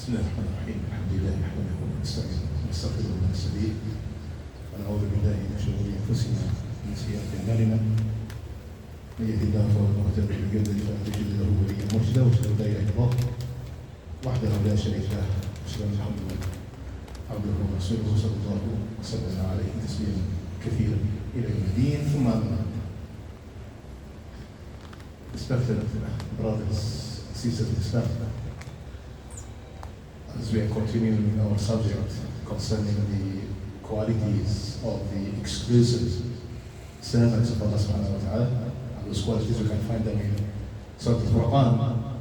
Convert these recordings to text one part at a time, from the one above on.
بسم الله الرحمن الرحيم. الحمد لله نحمده ونستعينه ونستغفره ونستهديه ونعوذ بالله من شرور انفسنا ومن سيئات اعمالنا. من يهد الله فهو المهتد ومن يضلل فلا تجد له وليا مرشدا واشهد ان لا اله الا الله وحده لا شريك له واشهد ان محمدا عبده ورسوله صلى الله وسلم عليه تسليما كثيرا الى يوم الدين. ثم respected brothers, sisters in Islam, as we are continuing our subject concerning the qualities of the exclusive servants of Allah subhanahu wa ta'ala, and those qualities you can find them in Surah Al-Quran.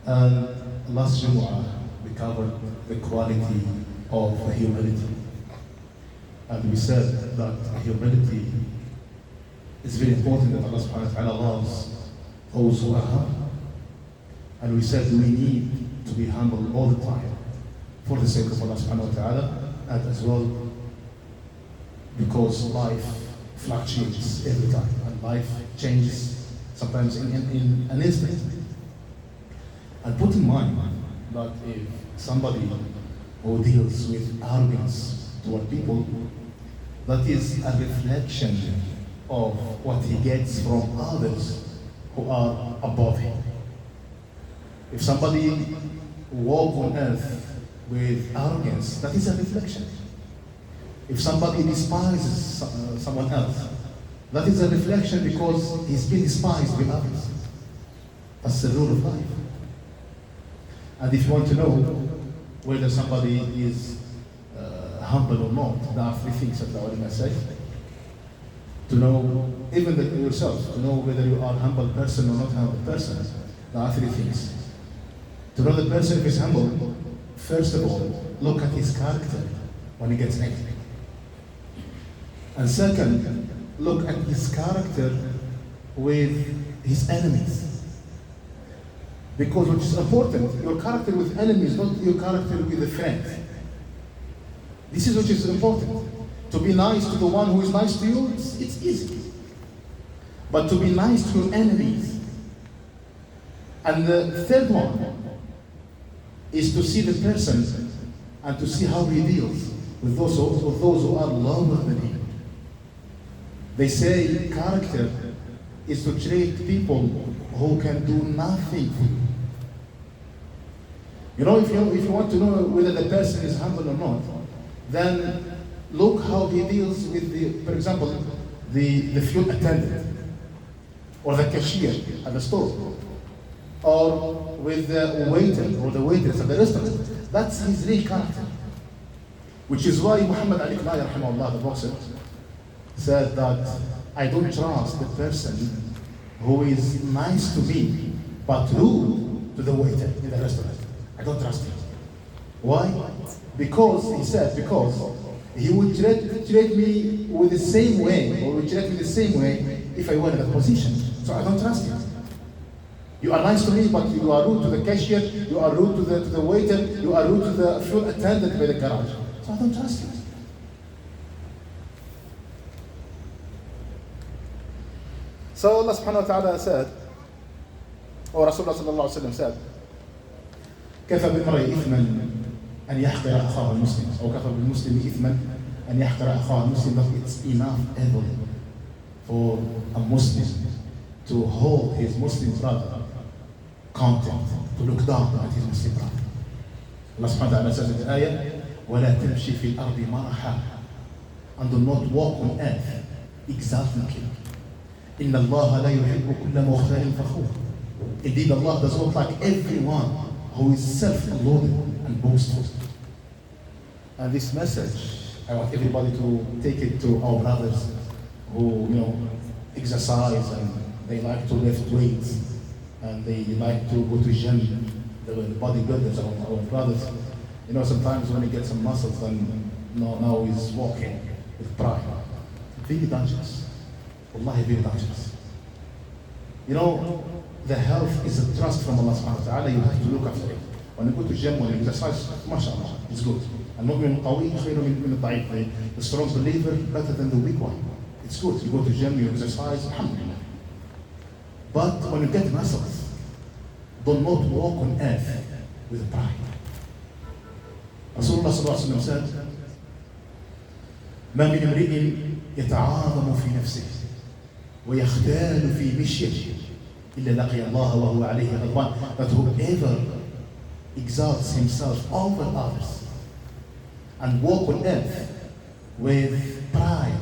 And last Jumu'ah we covered the quality of humility, and we said that humility is very important, that Allah subhanahu wa ta'ala loves those who are humble. And we said we need to be humble all the time for the sake of Allah subhanahu wa ta'ala, and as well because life fluctuates every time and life changes sometimes in an instant. And put in mind that if somebody who deals with arrogance toward people, that is a reflection of what he gets from others who are above him. If somebody walks on earth with arrogance, that is a reflection. If somebody despises someone else, that is a reflection because he's been despised by others. That's the rule of life. And if you want to know whether somebody is humble or not, there are three things that I want to say. To know, even yourself, to know whether you are a humble person or not a humble person, there are three things. To know the person if he's humble, first of all, look at his character when he gets angry. And second, look at his character with his enemies. Because which is important, your character with enemies, not your character with a friend. This is what is important. To be nice to the one who is nice to you, it's easy. But to be nice to your enemies. And the third one is to see the person and to see how he deals with those who are lower than him. They say character is to treat people who can do nothing for you. You know, if you want to know whether the person is humble or not, then look how he deals with for example, the fuel attendant, or the cashier at the store, or with the waiter or the waitress at the restaurant. That's his real character. Which is why Muhammad Ali Qanai, rahimahullah, the boxer, said that I don't trust the person who is nice to me but rude to the waiter in the restaurant. I don't trust him. Why? Because, he said, because he would treat me with the same way, or would treat me the same way if I were in that position. So I don't trust him. You are nice to me, but you are rude to the cashier, you are rude to the waiter, you are rude to the fuel attendant by the garage. So I don't trust you. So Allah subhanahu wa ta'ala said, or Rasulullah sallallahu alayhi wa sallam said, كَفَى بِالْمَرْءِ إِثْمًا أن يحقر أخاه المسلم أو كفى بالمسلم إثما أن يحقر أخاه المسلم. That it's enough ever for a Muslim to hold his Muslim brother contempt, to look down at his Muslim brother. Allah subhanahu wa ta'ala says in the ayah, وَلَا تَمْشِي فِي الْأَرْضِ مَرَحًا, and do not walk on earth exultantly. إِنَّ اللَّهَ لَا يُحِبُّ كُلَّ مُخْتَالٍ فَخُورٍ. Indeed, Allah does not like everyone who is self-loaded and boastful. And this message, I want everybody to take it to our brothers who, exercise and they like to lift weights and they like to go to gym, the bodybuilders, our brothers. Sometimes when he gets some muscles, then now he's walking with pride. Very dangerous. Wallahi, very dangerous. The health is a trust from Allah subhanahu wa ta'ala. You have to look after it. When you go to gym, when you exercise, mashallah, it's good. المؤمن القوي خير من الضعيف. The strong believer better than the weak one. It's good. You go to gym, you exercise, alhamdulillah. But when you get muscles, do not walk on earth with pride. Rasulullah sallallahu alaihi wasallam said, ما من امرئ يتعاظم في نفسه ويختال في مشيته إلا لقي الله وهو عليه غضبان. That whoever exalts himself over others and walk on earth with pride,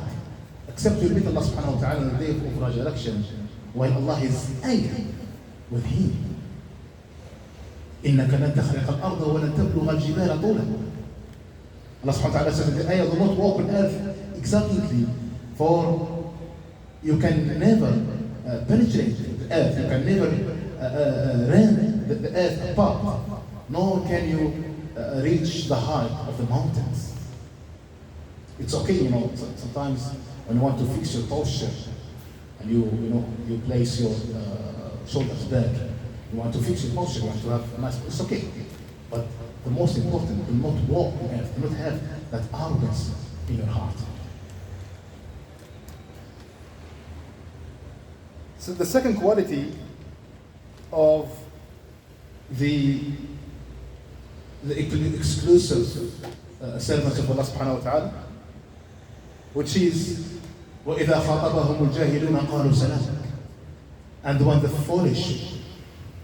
except to meet Allah subhanahu wa ta'ala on the day of resurrection, while Allah is angry with him. إنك لن تخرق الأرض ولن تبلغ الجبال طولا. Allah subhanahu wa ta'ala says in the ayah, do not walk on earth exultantly, for you can never penetrate the earth, you can never rend the earth apart, nor can you reach the height of the mountains. It's okay, sometimes when you want to fix your posture and you place your shoulders back, you want to fix your posture, you want to have a nice, it's okay. But the most important, do not walk on earth, do not have that arrogance in your heart. So the second quality of the exclusive servants of Allah subhanahu wa ta'ala, which is وَإِذَا خَاطَبَهُمُ الْجَاهِلُونَ قَالُوا سَلَامًا. And when the foolish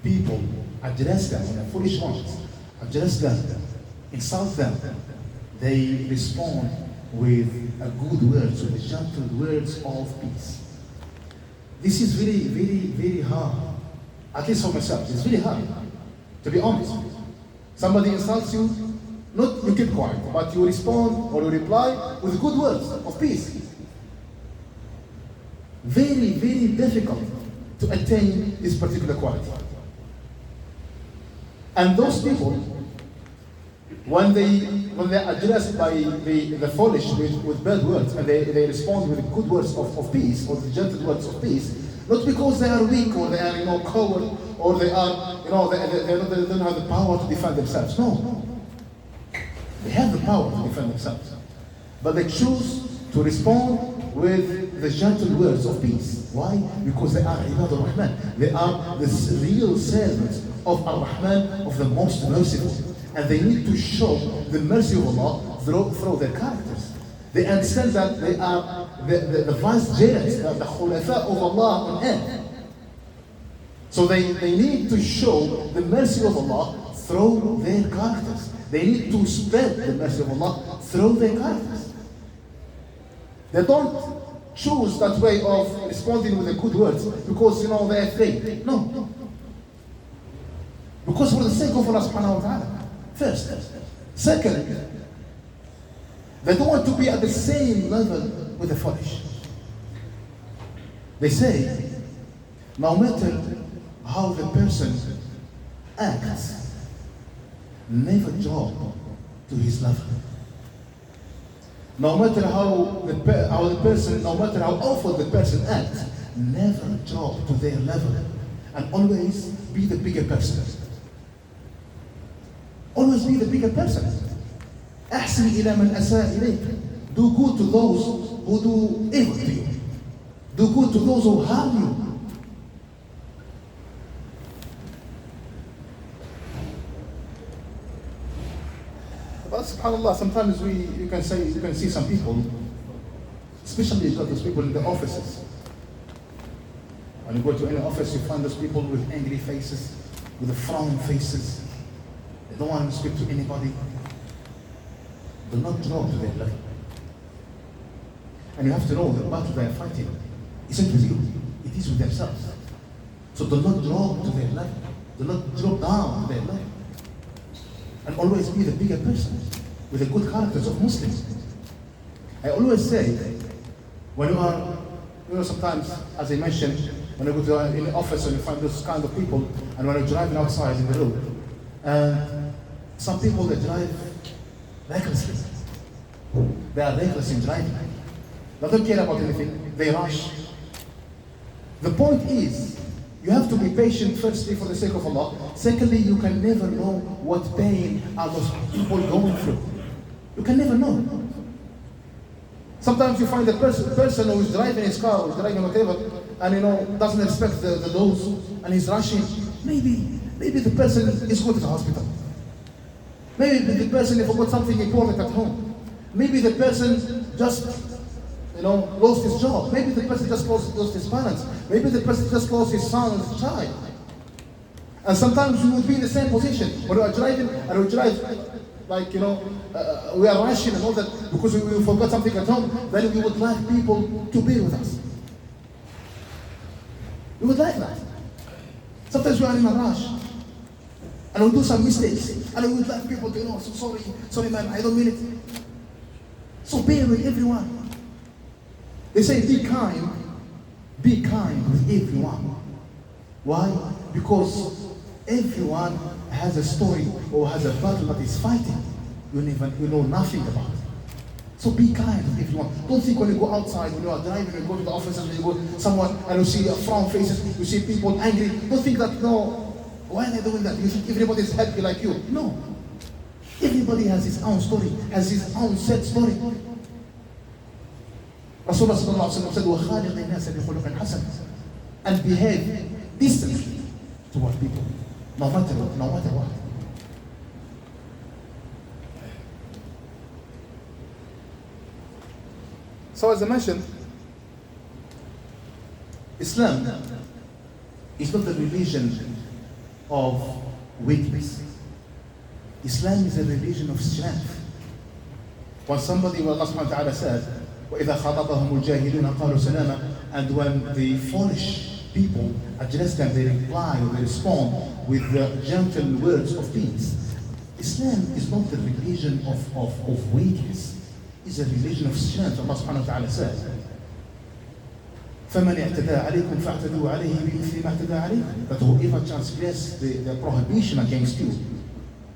people address them, when the foolish ones address them, insult them, they respond with a good words, with the gentle words of peace. This is very, very, very hard. At least for myself, it's very hard, to be honest. Somebody insults you, not you keep quiet, but you respond or you reply with good words of peace. Very, very difficult to attain this particular quality. And those people, when they are addressed by the foolish with bad words, and they respond with good words of peace, or the gentle words of peace, not because they are weak or they are coward or they are they don't have the power to defend themselves. No, they have the power to defend themselves, but they choose to respond with the gentle words of peace. Why? Because they are Ibad al-Rahman. They are the real servants of Ar-Rahman, of the most merciful. And they need to show the mercy of Allah through their characters. They understand that they are the vicegerents, the khulafa of Allah on earth. So they need to show the mercy of Allah through their characters. They need to spread the mercy of Allah through their characters. They don't choose that way of responding with the good words because they are afraid. No. Because for the sake of Allah subhanahu wa ta'ala. First. Second, they don't want to be at the same level with the foolish. They say, no matter how the person acts, never drop to his level. No matter how the person, no matter how awful the person acts, never drop to their level, and always be the bigger person. Always be the bigger person. أحسن إلى من أساء إليك. Do good to those who do evil to you. Do good to those who harm you. But subhanAllah, sometimes you can see some people, especially those people in the offices. When you go to any office, you find those people with angry faces, with frown faces. They don't want to speak to anybody. Do not drop to their level. And you have to know the battle they are fighting isn't with you, it is with themselves. So do not drop to their level. Do not drop down to their level. And always be the bigger person with the good characters of Muslims. I always say, when you are, sometimes, as I mentioned, when you go to an office and you find those kind of people, and when you're driving outside in the road, and some people, they drive recklessly. They are reckless in driving. They don't care about anything. They rush. The point is, you have to be patient, firstly, for the sake of Allah. Secondly, you can never know what pain are those people going through. You can never know. Sometimes you find a person who is driving his car, or is driving whatever, and doesn't respect the laws, and he's rushing. Maybe the person is going to the hospital. Maybe the person forgot something important at home. Maybe the person just lost his job. Maybe the person just lost his parents. Maybe the person just lost his son's child. And sometimes we would be in the same position when we are driving and we drive we are rushing and all that because we forgot something at home. Then we would like people to be with us. We would like that. Sometimes we are in a rush and we do some mistakes and we would like people to so sorry man, I don't mean it. So bear with everyone. They say be kind with everyone. Why? Because everyone has a story or has a battle that is fighting. You know nothing about it. So be kind with everyone. Don't think when you go outside, when you are driving, when you go to the offices, when you go somewhere and you see frown faces, you see people angry. Don't think that, why are they doing that? You think everybody is happy like you? No. Everybody has his own story, has his own sad story. Rasulullah sallallahu alaihi wasallam said, وَخَالِقِ النَّاسَ بِخُلُقٍ حَسَنٍ, and behave decently toward people, no matter what. So as I mentioned, Islam is not the religion of weakness. Islam is a religion of strength. When somebody, Allah subhanahu wa ta'ala said, وَإِذَا خَاطَبَهُمُ الْجَاهِلُونَ قَالُوا سَلَامًا, and when the foolish people address them, they reply or they respond with the gentle words of peace. Islam is not the religion of weakness. It's a religion of strength. Allah subhanahu wa ta'ala says, فَمَنْ اعْتَدَى عَلَيْكُمْ فَاعْتَدُوا عَلَيْهِ بِمِثْلِ مَا اعْتَدَى عَلَيْكُمْ. That whoever transgress the prohibition against you,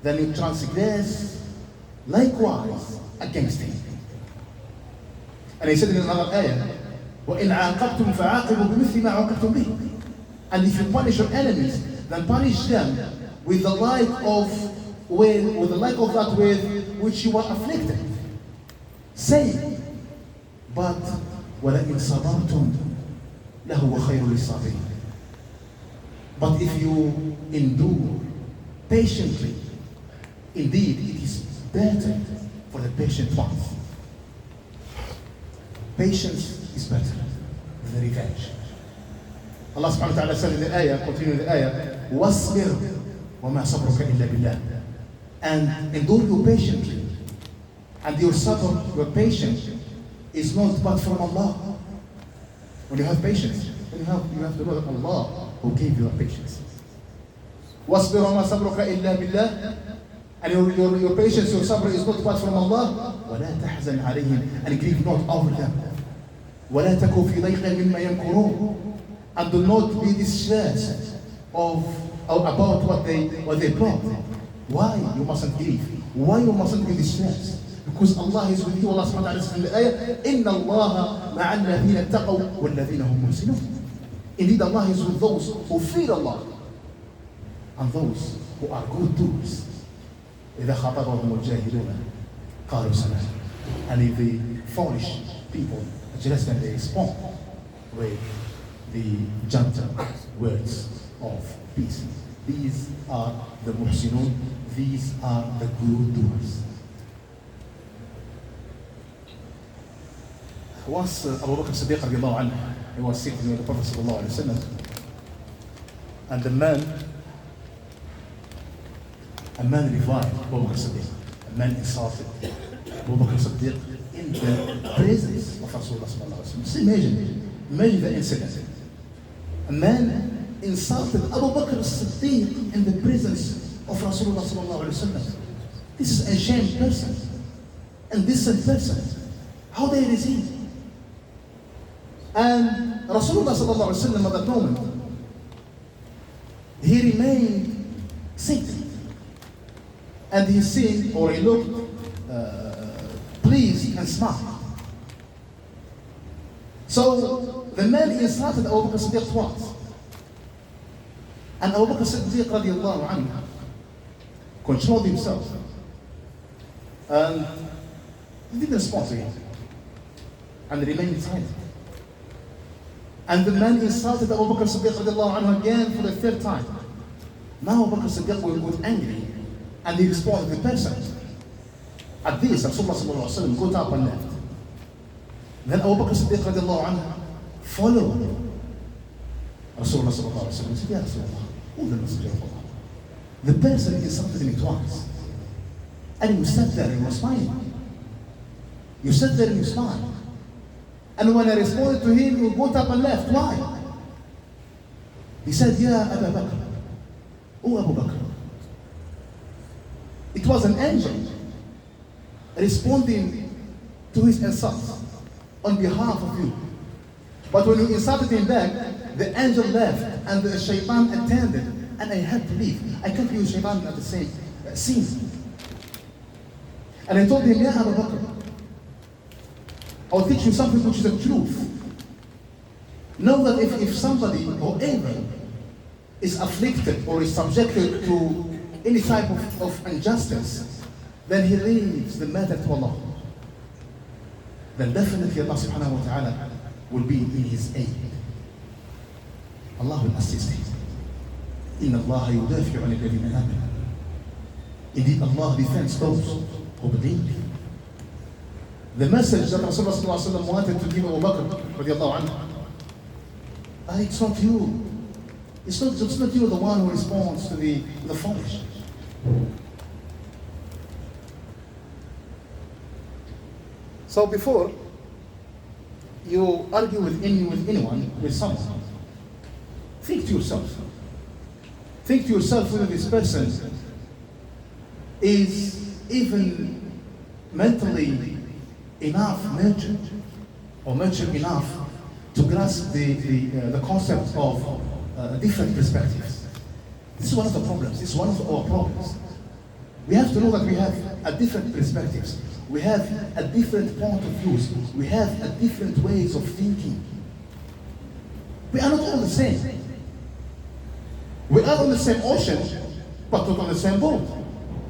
then you transgress likewise against him. And he said in another ayah, وَإِنْ عَاقَبْتُمْ فَعَاقِبُوا بِمِثْلِ مَا عَاقَبْتُمْ بِهِ. And if you punish your enemies, then punish them with the like of that with which you were afflicted. Say, but وَلَئِنْ صَبَرْتُمْ لَهُوَ خَيْرٌ لِلصَّابِرِينَ. But if you endure patiently, indeed it is better for the patient ones. Patience is better than revenge. Allah subhanahu wa ta'ala said in the ayah, continuing the ayah, وَاصْبِرْ وَمَا صَبْرُكَ إِلَّا بِاللَّهِ. And endure you patiently. And your sabr, your patience, is not but from Allah. When you have patience, you have to know that Allah who gave you patience. وَاصْبِرْ وَمَا صَبْرُكَ إِلَّا بِاللَّهِ. And your patience, your sabr is not but from Allah. وَلَا تَحْزَنْ عَلَيْهِمْ. And grieve not over them. وَلَا تَكُ فِي ضَيْقٍ مِمَّا يَمْكُرُونَ. And do not be distressed about what they plot. Why you mustn't grieve? Why you mustn't be distressed? Because Allah is with you. Allah subhanahu wa ta'ala says in the ayah, إِنَّ اللَّهَ مَعَ الَّذِينَ اتَّقَوْا وَالَّذِينَ هُمْ مُحْسِنُونَ. Indeed, Allah is with those who fear Allah and those who are good doers. إِذَا خَاطَبَهُمُ الْجَاهِلُونَ قَالُوا سَلَامًا. And if the foolish people address them, they respond with the gentle words of peace. These are the muhsinun. These are the good doers. Once Abu Bakr Siddiq radiallahu anhu, he was sitting with the Prophet sallallahu alaihi wasallam, and a man reviled Abu Bakr Siddiq. A man insulted Abu Bakr Siddiq in the presence of Rasulullah sallallahu alaihi wasallam. Just imagine the incident. A man insulted Abu Bakr Siddiq in the presence of Rasulullah sallallahu alaihi wasallam. This is a shamed person, and decent person. How they receive? And Rasulullah sallallahu alaihi wasallam at that moment, he remained seated, and he seemed, or he looked pleased and smiled. So the man insulted Abu Bakr Siddiq twice, and Abu Bakr Siddiq radiallahu anhu controlled himself, and he didn't respond to him, and remained silent. And the man insulted Abu Bakr Siddiq radiallahu anhu again for the third time. Now Abu Bakr Siddiq got angry, And he responded, the person. At this, Rasulullah sallallahu alaihi wasallam got up and left. Then Abu Bakr Siddiq radiallahu anhu followed Rasulullah sallallahu alaihi wasallam. He said, Ya Rasulullah, who the messenger of Allah? The person insulted me twice. And you sat there and you were smiling. You sat there and you smiled. And when I responded to him, you got up and left. Why? He said, Ya Abu Bakr. Oh, Abu Bakr. It was an angel responding to his insult on behalf of you. But when you insulted him back, the angel left and the shaitan attended, and I had to leave. I can't be with shaitan at the same scene. And I told him, Ya Abu Bakr, I'll teach you something which is the truth. Know that if somebody, whoever, is afflicted or is subjected to any type of injustice, then he leaves the matter to Allah. Then definitely Allah subhanahu wa ta'ala will be in his aid. Allah will assist him. Inna Allah yudafi'u 'anil ladhina amanu. Indeed, Allah defends those who believe. The message that Rasulullah sallallahu alaihi wasallam wanted to give Abu Bakr radiallahu anhu, it's not you. It's not you the one who responds to the foolish. So before you argue with anyone, with someone, think to yourself. Think to yourself whether this person is even mentally enough nurtured or nurtured enough to grasp the concept of different perspectives. This is one of the problems. This is one of our problems. We have to know that we have a different perspectives. We have a different point of views. We have a different ways of thinking. We are not all the same. We are on the same ocean, but not on the same boat.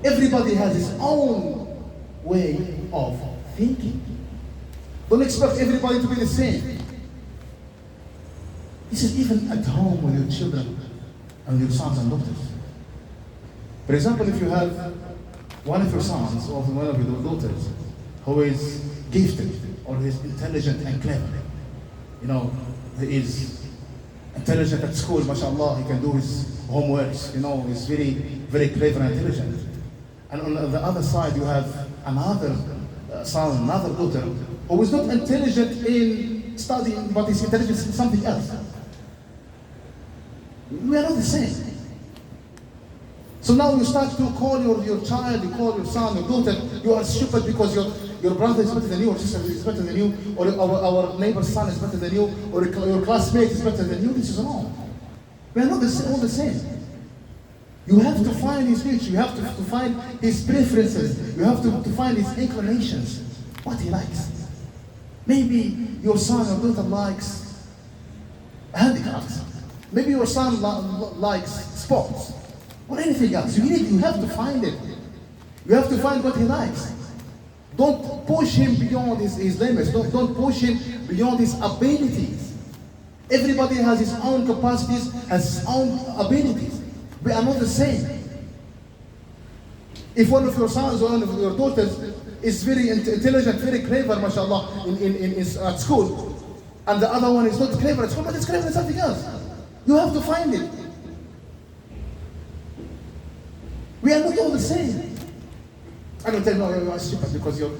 Everybody has his own way of thinking. Don't expect everybody to be the same. This is even at home with your children and your sons and daughters. For example, if you have one of your sons or one of your daughters who is gifted or is intelligent and clever, he is intelligent at school, mashallah, he can do his homeworks, he's very, very clever and intelligent. And on the other side, you have another son, another daughter, who is not intelligent in studying, but is intelligent in something else. We are not the same. So now you start to call your child, you call your son, your daughter, you are stupid because your brother is better than you, or sister is better than you, or our neighbor's son is better than you, or your classmate is better than you. This is wrong. We are not all the same. You have to find his niche, you have to find his preferences, you have to find his inclinations, what he likes. Maybe your son or daughter likes handicrafts. Maybe your son likes sports or anything else. You have to find it. You have to find what he likes. Don't push him beyond his limits. Don't push him beyond his abilities. Everybody has his own capacities, has his own abilities. We are not the same. If one of your sons or one of your daughters is very intelligent, very clever, mashallah, at school, and the other one is not clever at school, but it's clever at something else, you have to find it. We are not all the same. I don't tell you, no, you are stupid because your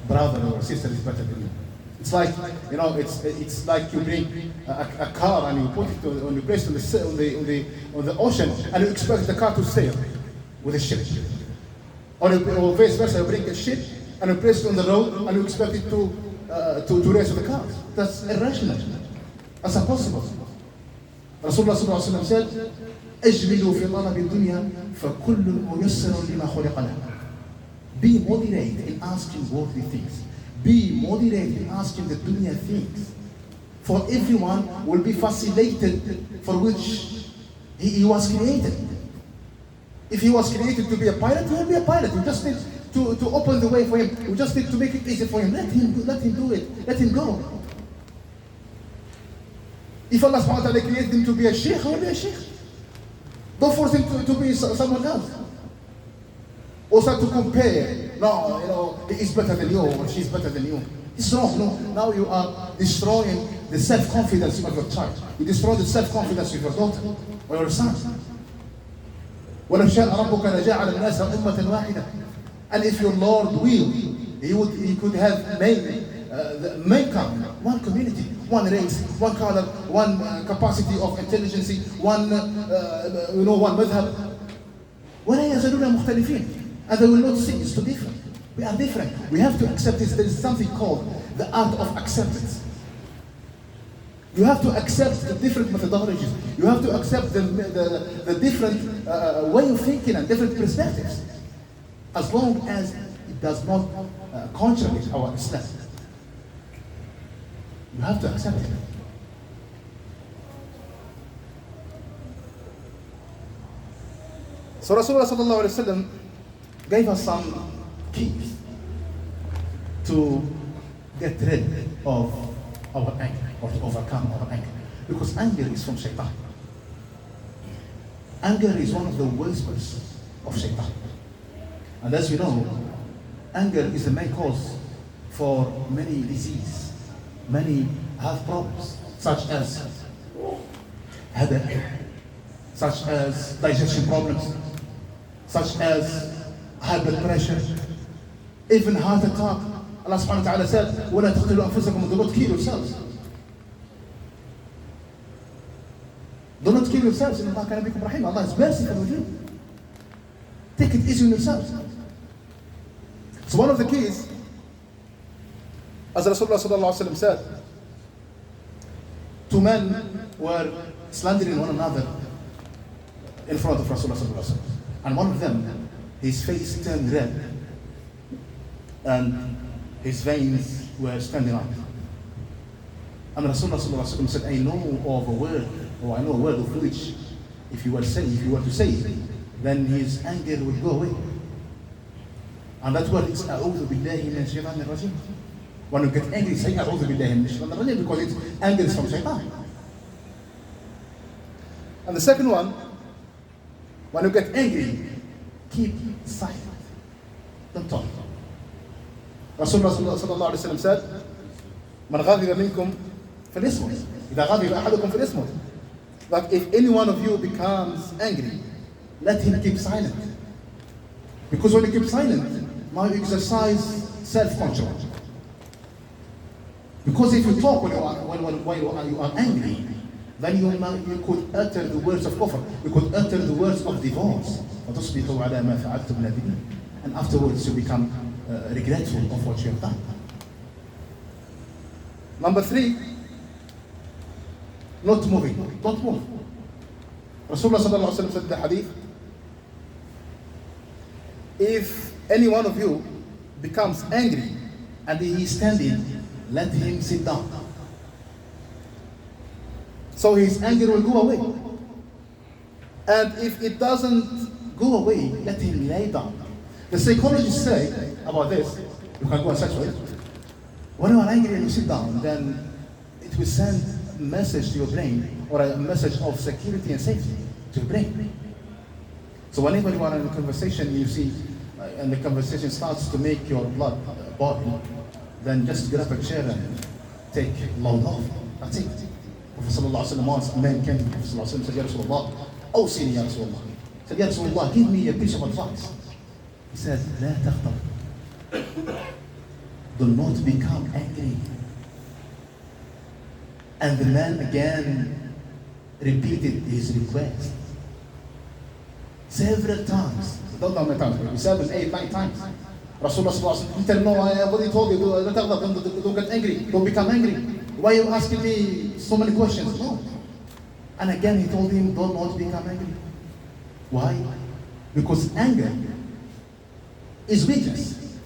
brother or sister is better than you. It's like, it's like you bring a car and you put it on the place on the ocean and you expect the car to sail with a ship. Or vice versa, you bring a ship and you place it on the road and you expect it to race with the cars. That's irrational. That's impossible. Rasulullah sallallahu alaihi wasallam said, "Ajmilu fi talabi dunya, fa kullu muyassarun lima khuliqa lahu." Be moderate in asking worldly things. Be moderate in asking the dunya things. For everyone will be facilitated for which he was created. If he was created to be a pilot, he will be a pilot. We just need to open the way for him. We just need to make it easy for him. Let him do it. Let him go. If Allah subhanahu wa ta'ala created him to be a sheikh, he will be a sheikh. Don't force him to be someone else. Or start to compare. No, he is better than you, or she's better than you. It's wrong. No, now you are destroying the self-confidence of your child. You destroy the self-confidence of your daughter or your son. وَلَوْ شَاءَ رَبُّكَ لَجَعَلَ النَّاسَ أُمَّةً وَاحِدَةً. And if your Lord will, he could have made mankind one community, one race, one color, one capacity of intelligence, one one madhab. وَلَا يَزَالُونَ مُخْتَلِفِينَ. And they will not see it's too different. We are different. We have to accept this. There is something called the art of acceptance. You have to accept the different methodologies. You have to accept the different way of thinking and different perspectives. As long as it does not contradict our Islam. You have to accept it. So Rasulullah sallallahu alaihi wasallam gave us some keys to get rid of our anger or to overcome our anger. Because anger is from shaitan. Anger is one of the whispers of shaitan. And as we know, anger is the main cause for many diseases, many health problems, such as headache, such as digestion problems, such as high blood pressure, even heart attack. Allah subhanahu wa ta'ala said, وَلَا تَقْتُلُوا أَنفُسَكُمْ. Do not kill yourselves. Do not kill yourselves. إِنَّ اللَّهَ كَانَ بِكُمْ رَحِيمًا. Allah is merciful with you. Take it easy on yourselves. So one of the keys, as Rasulullah sallallahu alaihi wasallam said, two men were slandering one another in front of Rasulullah sallallahu alaihi wasallam. And one of them, his face turned red and his veins were standing up. And Rasulullah sallallahu alaihi wasallam said, I know of a word, or I know a word of which if you were to say it, then his anger would go away. And that word is أعوذ بالله من الشيطان الرجيم. When you get angry, say أعوذ بالله من الشيطان الرجيم, because it's anger is from shaitan. And the second one, when you get angry, keep silent. Don't talk. Rasulullah sallallahu alaihi wasallam said, "Man ghadiba minkum falyasmut. إذا غضب أحدكم فليصمت." But if any one of you becomes angry, let him keep silent. Because when you keep silent, now you exercise self-control. Because if you talk when you are angry, then you could utter the words of kufr. You could utter the words of divorce. وَتُصْبِحُوا عَلَى مَا فَعَلْتُمْ نَادِمِينَ. And afterwards you become regretful of what you have done. Number 3, not moving. Don't move. Rasulullah sallallahu alaihi wasallam said in the hadith, if any one of you becomes angry and he is standing, let him sit down. So his anger will go away. And if it doesn't go away, let him lay down. The psychologists say about this, you can go and search for it. When you are angry and you sit down, then it will send a message to your brain, or a message of security and safety to your brain. So whenever you are in a conversation, you see, and the conversation starts to make your blood boil, then just grab a chair and take load off. That's it. Prophet sallallahu alaihi wasallam, once a man came to Prophet sallallahu alaihi wasallam, said, Ya Rasulullah, awsini ya Rasulullah. Said, Ya Rasulullah, give me a piece of advice. He said, لا تغضب. Do not become angry. And the man again repeated his request several times. Don't know how many times, 7, 8, 9 times. Rasulullah sallallahu alaihi wasallam, no, I already told you, don't get angry, don't become angry. Why are you asking me so many questions? No. And again he told him, do not become angry. Why? Because anger is weakness.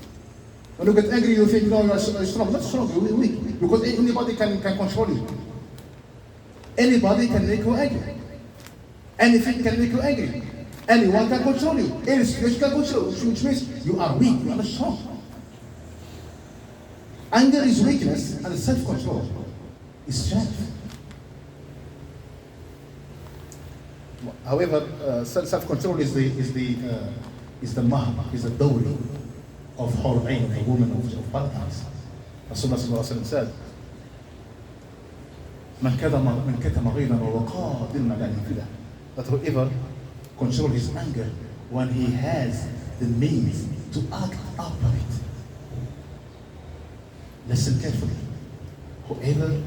When you get angry, you think, no, you are strong. Not strong, you're weak. Because anybody can control you. Anybody can make you angry. Anything can make you angry. Anyone can control you. Any situation can control you, which means you are weak, you are not strong. Anger is weakness, and self-control is strength. However, self-control is the mahr, is the dowry of Hur Ain, of the woman of paradise. Rasulullah sallallahu alaihi wasallam said, "Man katama ghayran wa qadirun ala yanfidah." That whoever control his anger when he has the means to act upright. Listen carefully. Whoever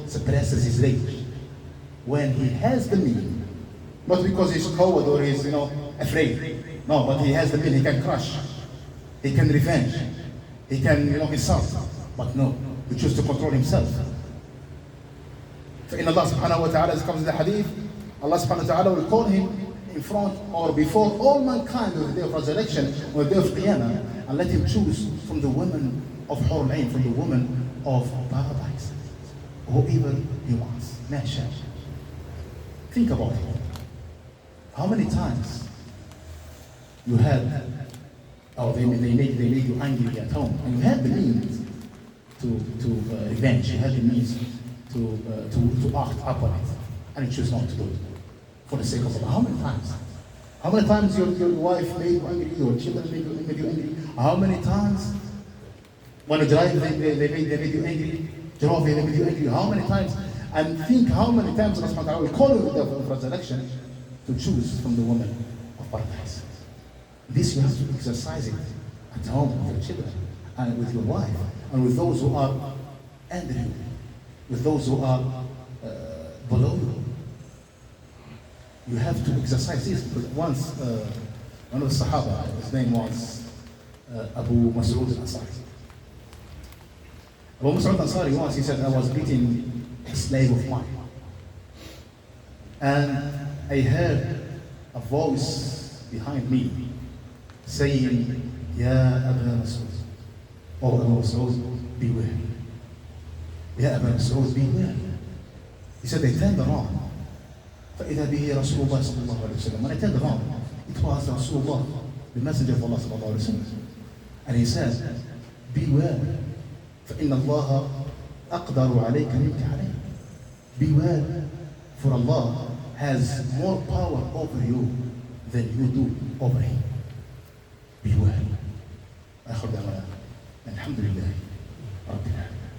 suppresses his rage when he has the means, not because he's coward or he's afraid. No, but he has the means. He can crush, he can revenge, he can insult. But no, he chooses to control himself. فإن الله سبحانه وتعالى, as comes in the hadith, Allah subhanahu wa ta'ala will call him in front or before all mankind on the day of resurrection or the day of Qiyamah, and let him choose from the women of Hur Ain, from the women of paradise, whoever he wants. Masha. Think about it. How many times you had, they made you angry at home, and you had the means to revenge, you had the means to act upon it, and you choose not to do it for the sake of Allah. How many times? How many times your wife made you angry, your children made you angry? How many times when you drive, they made you angry? Drove, they made you angry. How many times? And think how many times Allah subhanahu wa ta'ala will call you with the resurrection to choose from the woman of paradise. This you have to exercise it at home with your children, and with your wife, and with those who are under you, with those who are below you. You have to exercise this. Because once, one of the Sahaba, his name was Abu Mas'ud al-Ansari. Abu Mas'ud al-Ansari once, he said, I was beating a slave of mine. And I heard a voice behind me saying, Ya Abu Mas'ud, oh Abu Mas'ud, beware. Ya Abu Mas'ud, beware. He said, they turned around. فإذا به رسول الله صلى الله عليه وسلم. When I turned around, it was Rasulullah, the messenger of Allah صلى الله عليه وسلم. And he says, beware, فإن الله أقدر عليك منك عليه. Beware, for Allah has more power over you than you do over him. Beware. آخر دعوانا الحمد لله رب العالمين.